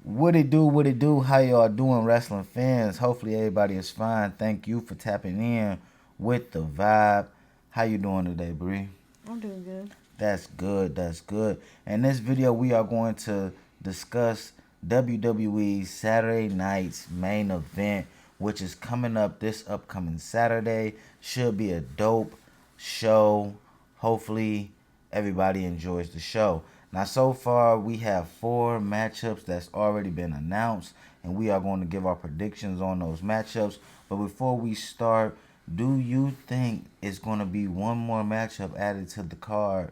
What it do? What it do? How y'all doing, wrestling fans? Hopefully everybody is fine. Thank you for tapping in with the vibe. How you doing today, Bree? I'm doing good. That's good. That's good. In this video, we are going to discuss WWE Saturday Night's main event, which is coming up this upcoming Saturday. Should be a dope show. Hopefully, everybody enjoys the show. Now, so far, we have 4 matchups that's already been announced, and we are going to give our predictions on those matchups. But before we start, do you think it's going to be one more matchup added to the card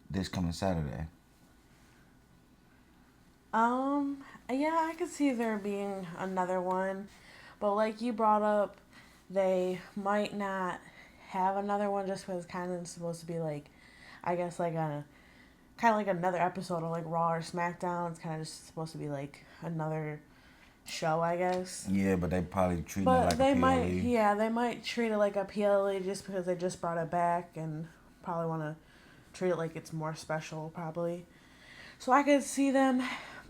this coming Saturday? Um, yeah, I could see there being another one, but like you brought up, they might not have another one just because it's kind of supposed to be like, I guess like a kind of like another episode of like Raw or SmackDown. It's kind of just supposed to be like another show, I guess. Yeah, but they probably treating it But like a they might, PLE. yeah, they might treat it like a PLE just because they just brought it back and probably want to treat it like it's more special, probably. So I could see them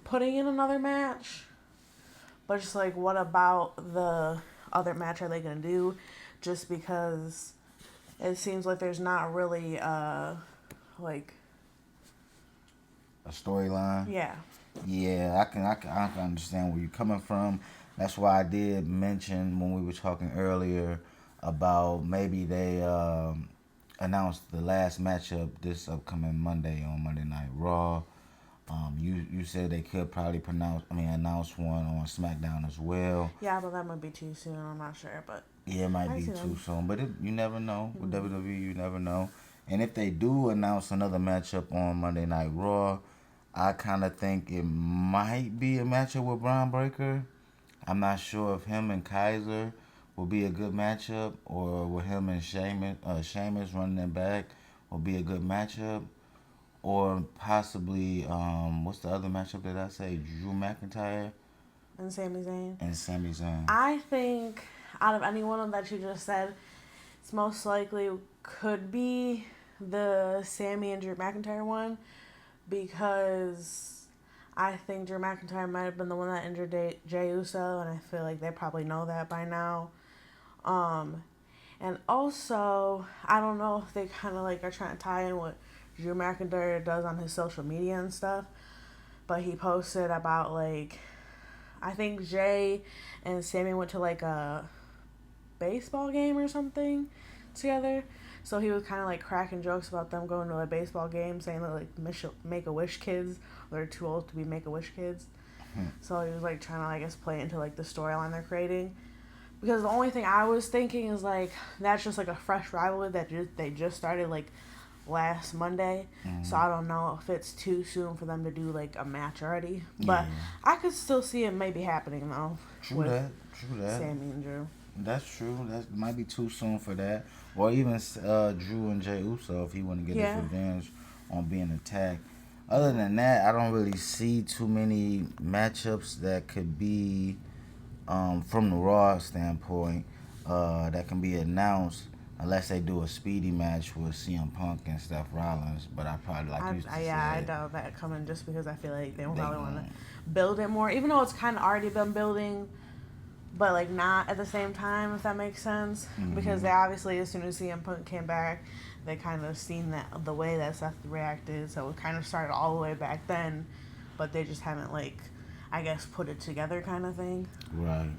putting in another match, but just like, what about the other match are they gonna do? Just because it seems like there's not really like A storyline. yeah. Yeah, I can understand where you're coming from. That's why I did mention when we were talking earlier about maybe they announced the last matchup this upcoming Monday on Monday Night Raw. You said they could probably announce one on SmackDown as well. Yeah, but that might be too soon. I'm not sure, but Yeah, it might I be see too them. soon, but you never know. With Mm. WWE, you never know. And if they do announce another matchup on Monday Night Raw, I kind of think it might be a matchup with Braun Breaker. I'm not sure if him and Kaiser will be a good matchup, or with him and Sheamus running it back will be a good matchup, or possibly what's the other matchup that I say? Drew McIntyre And Sami Zayn. and Sami Zayn. I think out of any one of that you just said, it's most likely could be the Sammy and Drew McIntyre one because I think Drew McIntyre might have been the one that injured Jey Uso, and I feel like they probably know that by now. Um, and also, I don't know if they kind of like are trying to tie in what Drew McIntyre does on his social media and stuff, but he posted about like I think Jay and Sammy went to like a baseball game or something together. So he was kind of like cracking jokes about them going to a baseball game, saying that like Make a Wish kids, they're too old to be Make a Wish kids. So he was like trying to, I guess, play into like the storyline they're creating. Because the only thing I was thinking is like that's just like a fresh rivalry that they just started like last Monday. So Mm, I don't know if it's too soon for them to do like a match already. yeah, But I could still see it maybe happening though true with that. True that. Sammy and Drew. That's true. That might be too soon for that. Or even Drew and Jey Uso if he want to get his Yeah. revenge on being attacked. Other than that, I don't really see too many matchups that could be from the Raw standpoint that can be announced unless they do a speedy match with CM Punk and Seth Rollins. But I probably, like you Yeah, I said, doubt that coming just because I feel like they don't they probably want to going build it more, even though it's kind of already been building, but like not at the same time, if that makes sense. Because mm-hmm. they obviously, as soon as CM Punk came back, they kind of seen that the way that Seth reacted, so it kind of started all the way back then, but they just haven't like, I guess, put it together, kind of thing. Right.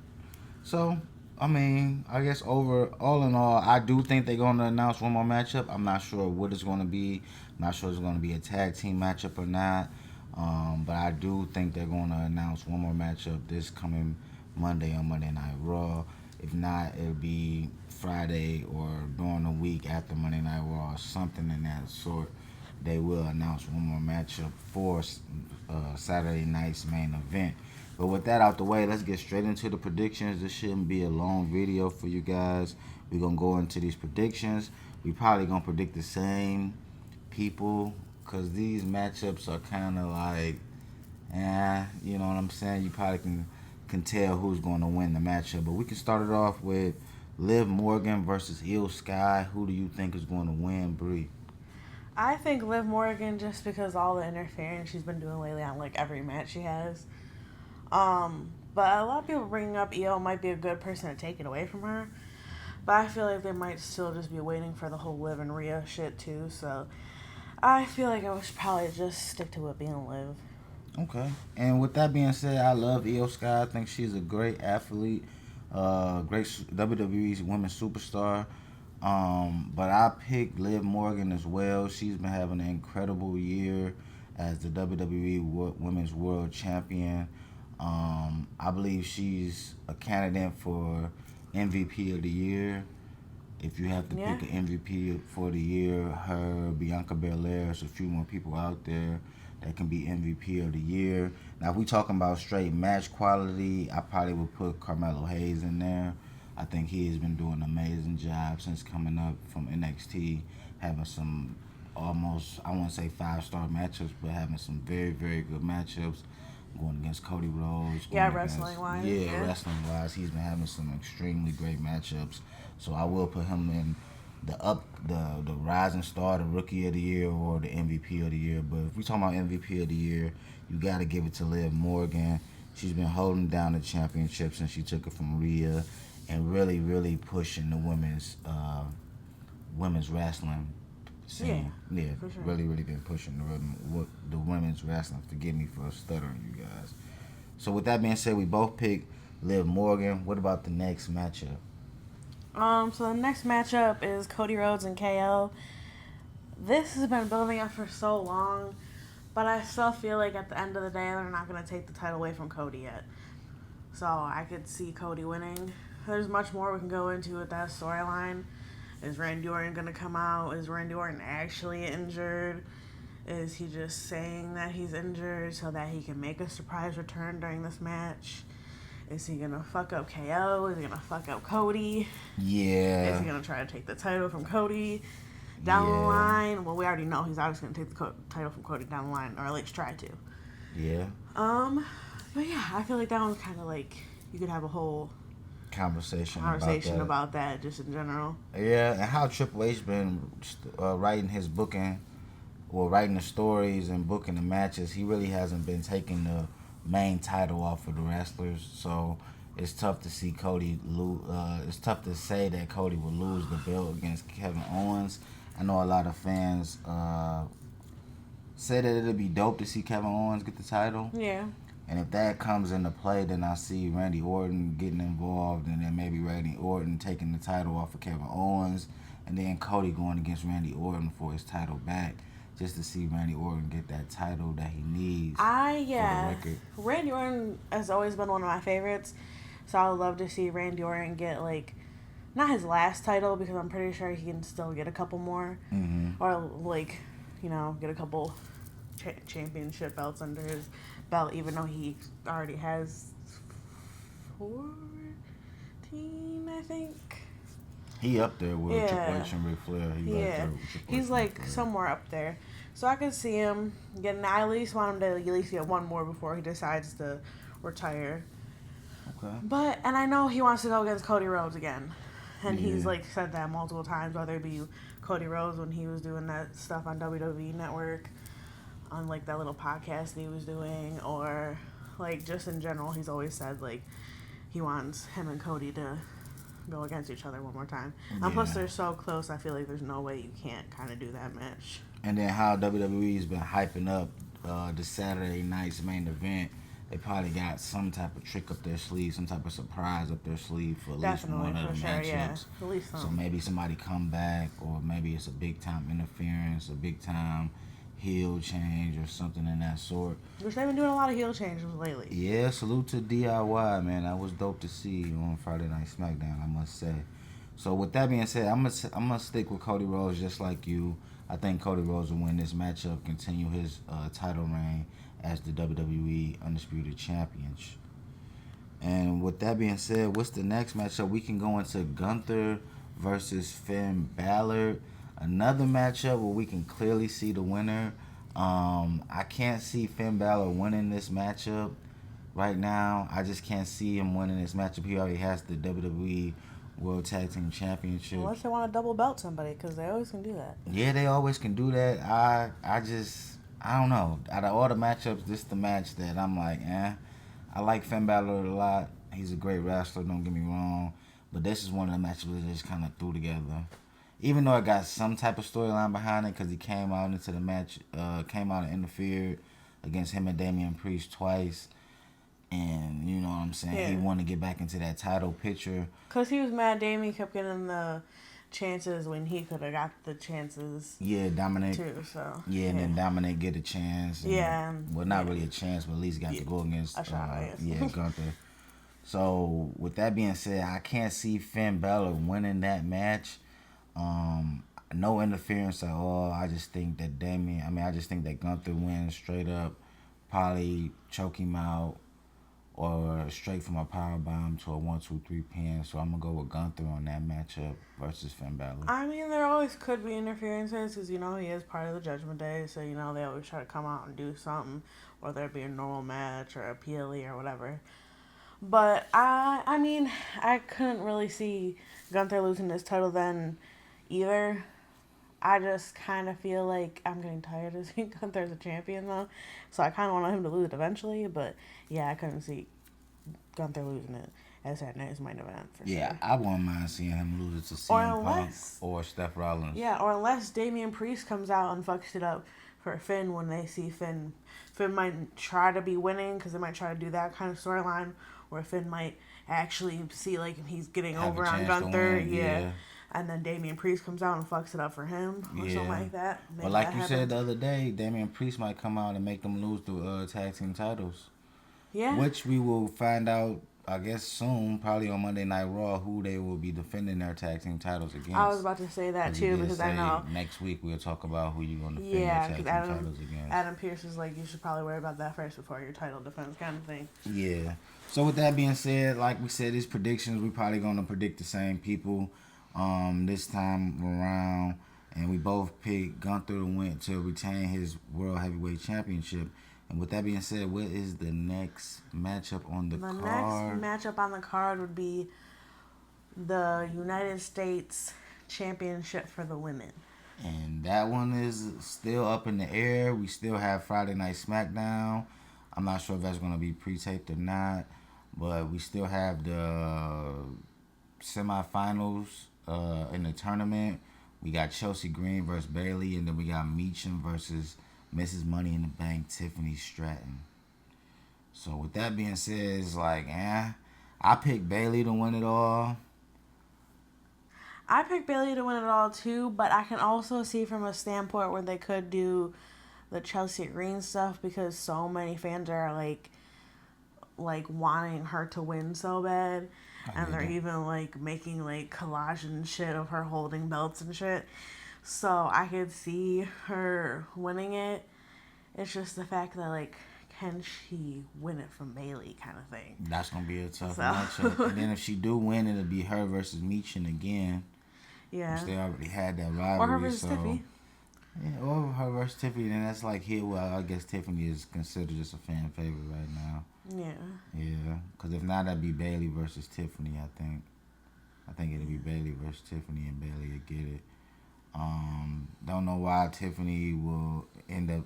So, I guess over all in all, I do think they're going to announce one more matchup. I'm not sure what it's going to be. I'm not sure it's going to be a tag team matchup or not. But I do think they're going to announce one more matchup this coming Monday on Monday Night Raw. If not, it'll be Friday or during the week after Monday Night Raw or something in that sort. They will announce one more matchup for Saturday night's main event. But with that out the way, let's get straight into the predictions. This shouldn't be a long video for you guys. We're going to go into these predictions. We probably going to predict the same people because these matchups are kind of like, you know what I'm saying? You probably can tell who's going to win the matchup. But we can start it off with Liv Morgan versus Io Sky. Who do you think is going to win, Bree? I think Liv Morgan, just because all the interference she's been doing lately on like every match she has. But a lot of people bringing up Io might be a good person to take it away from her. But I feel like they might still just be waiting for the whole Liv and Rhea shit too. So I feel like I should probably just stick to it being Liv. Okay. And with that being said, I love Io Sky. I think she's a great athlete, great WWE's women's superstar. But I picked Liv Morgan as well. She's been having an incredible year as the WWE Women's World Champion. I believe she's a candidate for MVP of the year. If you have to pick an MVP for the year, her, Bianca Belair, there's a few more people out there that can be MVP of the year. Now, if we talking about straight match quality, I probably would put Carmelo Hayes in there. I think he has been doing an amazing job since coming up from NXT, having some almost, I won't say 5-star matchups, but having some very, very good matchups. Going against Cody Rhodes. Wrestling wise. Yeah, wrestling wise, he's been having some extremely great matchups. So I will put him in the rising star, the rookie of the year, or the MVP of the year. But if we talking about MVP of the year, you got to give it to Liv Morgan. She's been holding down the championship since she took it from Rhea, and really, really pushing the women's wrestling scene. Yeah, for sure. really, really been pushing the women's wrestling. Forgive me for stuttering, you guys. So with that being said, we both picked Liv Morgan. What about the next matchup? So the next matchup is Cody Rhodes and KO. This has been building up for so long, but I still feel like at the end of the day, they're not going to take the title away from Cody yet. So I could see Cody winning. There's much more we can go into with that storyline. Is Randy Orton going to come out? Is Randy Orton actually injured? Is he just saying that he's injured so that he can make a surprise return during this match? Is he going to fuck up KO? Is he going to fuck up Cody? Yeah. Is he going to try to take the title from Cody down the line? Well, we already know he's obviously going to take the title from Cody down the line, or at least try to. Yeah. But yeah, I feel like that one's kind of like you could have a whole conversation about that just in general. Yeah, and how Triple H been writing his booking, or writing the stories and booking the matches. He really hasn't been taking the main title off of the wrestlers, so it's tough to see Cody lose. It's tough to say that Cody will lose the belt against Kevin Owens. I know a lot of fans say that it'd be dope to see Kevin Owens get the title. Yeah. And if that comes into play, then I see Randy Orton getting involved, and then maybe Randy Orton taking the title off of Kevin Owens, and then Cody going against Randy Orton for his title back, just to see Randy Orton get that title that he needs for the record. Randy Orton has always been one of my favorites, so I would love to see Randy Orton get, like, not his last title, because I'm pretty sure he can still get a couple more, or, like, you know, get a couple championship belts under his belt, even though he already has 14, I think. He up there with Triple H and Ric Flair. He's like somewhere up there. So I could see him getting. I at least want him to at least get one more before he decides to retire. Okay. But and I know he wants to go against Cody Rhodes again, and he's like said that multiple times. Whether it be Cody Rhodes when he was doing that stuff on WWE Network, on like that little podcast he was doing, or like just in general, he's always said like he wants him and Cody to go against each other one more time. And plus they're so close, I feel like there's no way you can't kind of do that match. And then how WWE's been hyping up the Saturday night's main event, they probably got some type of trick up their sleeve, some type of surprise up their sleeve for at least one of the matchups. Yeah. At least so maybe somebody come back, or maybe it's a big time interference, a big time heel change, or something in that sort. Which they've been doing a lot of heel changes lately. Yeah, salute to DIY, man. That was dope to see on Friday Night SmackDown, I must say. So with that being said, I'm gonna stick with Cody Rhodes just like you. I think Cody Rhodes will win this matchup, continue his title reign as the WWE Undisputed Champion. And with that being said, what's the next matchup? We can go into Gunther versus Finn Balor. Another matchup where we can clearly see the winner. I can't see Finn Balor winning this matchup right now. I just can't see him winning this matchup. He already has the WWE World Tag Team Championships. Unless they want to double belt somebody, because they always can do that. Yeah, they always can do that. I don't know. Out of all the matchups, this is the match that I'm like, I like Finn Balor a lot. He's a great wrestler, don't get me wrong. But this is one of the matches where they just kind of threw together. Even though it got some type of storyline behind it, because he came out into the match, came out and interfered against him and Damian Priest twice. And, you know what I'm saying? Yeah. He wanted to get back into that title picture. Because he was mad Damian kept getting the chances when he could have got the chances. Yeah, Dominic. Too, so. Yeah, and then Dominic get a chance. And, yeah. Well, not really a chance, but at least got to go against Gunther. So, with that being said, I can't see Finn Balor winning that match. No interference at all. I just think that Gunther wins straight up. Probably choke him out. Or straight from a powerbomb to a 1-2-3 pin. So I'm going to go with Gunther on that matchup versus Finn Balor. I mean, there always could be interferences because, you know, he is part of the Judgment Day. So, you know, they always try to come out and do something. Whether it be a normal match or a PLE or whatever. But, I mean, I couldn't really see Gunther losing his title then either. I just kind of feel like I'm getting tired of seeing Gunther as a champion, though. So I kind of want him to lose it eventually. But, yeah, I couldn't see Gunther losing it as that night's main event, for sure. Yeah, I wouldn't mind seeing him lose it to CM Punk or Seth Rollins. Yeah, or unless Damian Priest comes out and fucks it up for Finn when they see Finn. Finn might try to be winning because they might try to do that kind of storyline where Finn might actually see, like, he's getting over on Gunther. Yeah. And then Damian Priest comes out and fucks it up for him or something like that. But like you said the other day, Damian Priest might come out and make them lose the tag team titles. Yeah. Which we will find out, I guess, soon, probably on Monday Night Raw, who they will be defending their tag team titles against. I was about to say that too because I know next week we'll talk about who you're going to defend your tag team titles against. Adam Pearce is like, you should probably worry about that first before your title defense kind of thing. Yeah. So with that being said, like we said, these predictions, we probably going to predict the same people this time around. And we both picked Gunther to retain his World Heavyweight Championship. And with that being said, what is the next matchup on the card? The next matchup on the card would be the United States Championship for the women. And that one is still up in the air. We still have Friday Night SmackDown. I'm not sure if that's going to be pre-taped or not. But we still have the semifinals in the tournament. We got Chelsea Green versus Bayley. And then we got Meacham versus Mrs. Money in the Bank, Tiffany Stratton. So with that being said, it's like, I picked Bayley to win it all. I picked Bayley to win it all too, but I can also see from a standpoint where they could do the Chelsea Green stuff because so many fans are like wanting her to win so bad. And they're even like making like collage and shit of her holding belts and shit. So I could see her winning it. It's just the fact that, like, can she win it from Bayley kind of thing. That's going to be a tough matchup. And then if she do win, it'll be her versus Meechin again. Yeah. Which they already had that rivalry. Or her versus Tiffany. Yeah, or her versus Tiffany. Then that's like here. Well, I guess Tiffany is considered just a fan favorite right now. Yeah. Yeah. Because if not, that'd be Bayley versus Tiffany, I think. I think it'll be Bayley versus Tiffany and Bayley will get it. Don't know why Tiffany will end up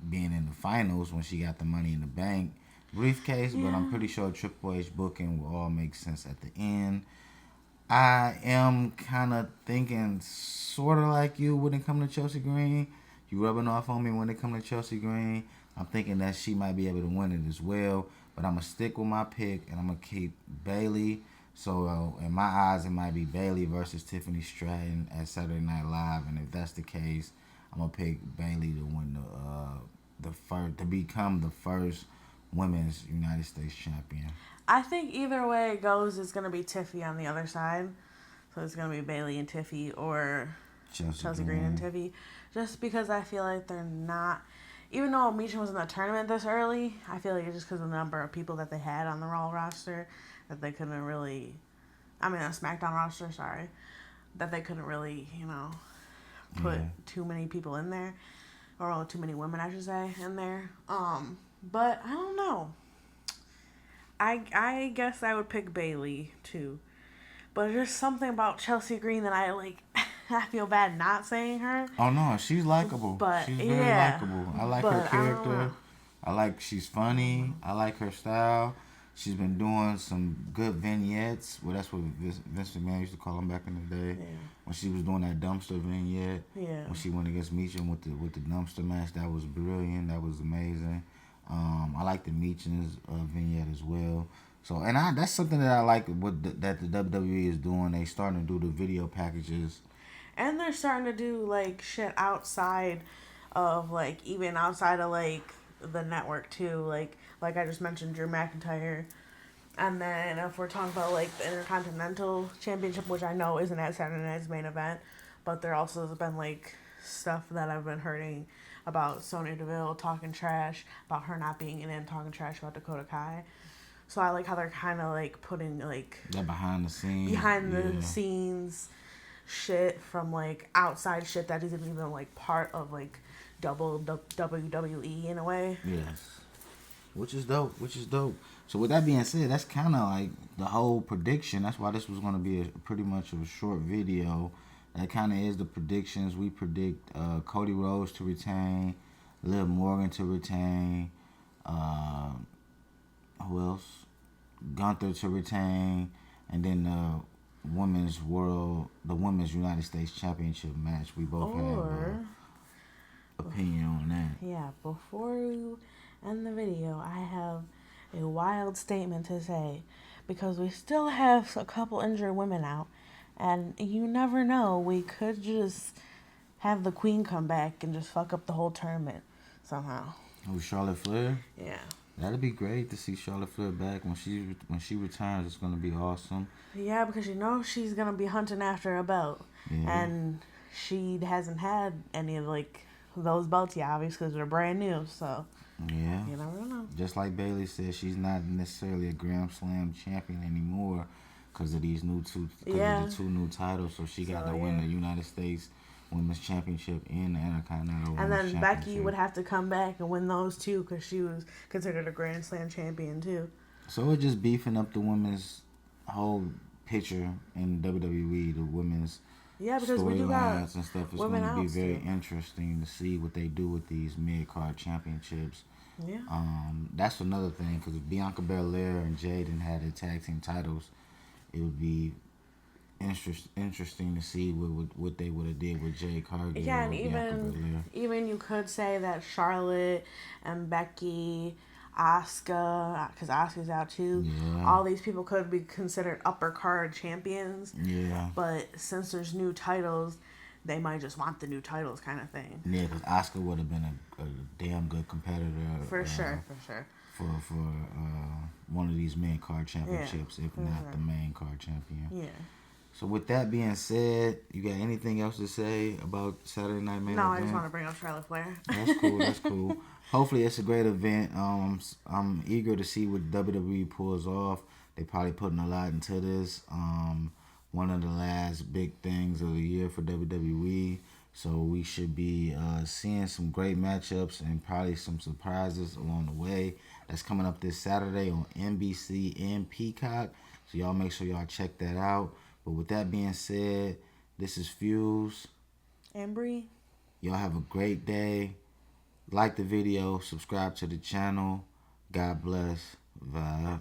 being in the finals when she got the Money in the Bank briefcase, but I'm pretty sure Triple H booking will all make sense at the end. I am kind of thinking sort of like you when it comes to Chelsea Green. You rubbing off on me when it comes to Chelsea Green. I'm thinking that she might be able to win it as well, but I'm going to stick with my pick, and I'm going to keep Bayley. So, in my eyes, it might be Bayley versus Tiffany Stratton at Saturday Night Live, and if that's the case, I'm gonna pick Bayley to win to become the first women's United States champion. I think either way it goes, it's gonna be Tiffy on the other side. So it's gonna be Bayley and Tiffy or Chelsea Green and Tiffy, just because I feel like they're not. Even though Meechin was in the tournament this early, I feel like it's just because of the number of people that they had on the Raw roster that they couldn't really. I mean, the SmackDown roster, sorry, that they couldn't really, put too many people in there, or too many women, I should say, in there. But I don't know. I guess I would pick Bayley too, But there's something about Chelsea Green that I like. I feel bad not saying her. Oh no, she's likable. But She's very yeah, likable. I like her but I don't know. character. I like she's funny. I like her style. She's been doing some good vignettes. Well, that's what Vince McMahon used to call them back in the day. Yeah. When she was doing that dumpster vignette. Yeah. When she went against Meacham with the dumpster match, that was brilliant. That was amazing. I like the Meacham's vignette as well. So, and that's something that I like that the WWE is doing. They starting to do the video packages. And they're starting to do like shit outside of like even outside of like the network too. Like I just mentioned Drew McIntyre. And then if we're talking about like the Intercontinental Championship, which I know isn't at Saturday Night's main event, but there also has been like stuff that I've been hearing about Sonya Deville talking trash about her not being in it, talking trash about Dakota Kai. So I like how they're kind of like putting like That behind the scenes. the scenes shit from like outside shit that isn't even like part of like double WWE in a way. Yes. Which is dope. So with that being said, that's kind of like the whole prediction. That's why this was going to be pretty much of a short video. That kind of is the predictions. We predict Cody Rhodes to retain, Liv Morgan to retain, who else? Gunther to retain, and then the women's United States Championship match. We both have opinion on that. Yeah, before you end the video, I have a wild statement to say because we still have a couple injured women out, and you never know, we could just have the Queen come back and just fuck up the whole tournament somehow. Who's Charlotte Flair? Yeah. That'd be great to see Charlotte Flair back when she returns. It's gonna be awesome. Yeah, because you know she's gonna be hunting after a belt, and she hasn't had any of like those belts yet, obviously, because they're brand new. So yeah, you never know. Just like Bayley said, she's not necessarily a Grand Slam champion anymore because of these of the two new titles. So she got to win the United States Women's Championship and the Intercontinental And Women's then Championship. Becky would have to come back and win those two because she was considered a Grand Slam champion too. So it's just beefing up the women's whole picture in WWE, the women's because we do got storylines and stuff. It's women going to be very too. interesting to see what they do with these mid-card championships. Yeah. That's another thing because if Bianca Belair and Jade had the tag team titles, it would be interesting to see what they would have did with Jade Cargill. Yeah, and Bianca even you could say that Charlotte and Becky, Asuka, because Asuka's out too. Yeah. All these people could be considered upper card champions. Yeah. But since there's new titles, they might just want the new titles kind of thing. Yeah, because Asuka would have been a damn good competitor. For sure. For one of these main card championships, if not the main card champion. Yeah. So with that being said, you got anything else to say about Saturday Night Main Event? I just want to bring up Charlotte Flair. That's cool. Hopefully it's a great event. I'm eager to see what WWE pulls off. They probably putting a lot into this. One of the last big things of the year for WWE. So we should be seeing some great matchups and probably some surprises along the way. That's coming up this Saturday on NBC and Peacock. So y'all make sure y'all check that out. But with that being said, this is Fuse. And Bree. Y'all have a great day. Like the video. Subscribe to the channel. God bless. Vibe.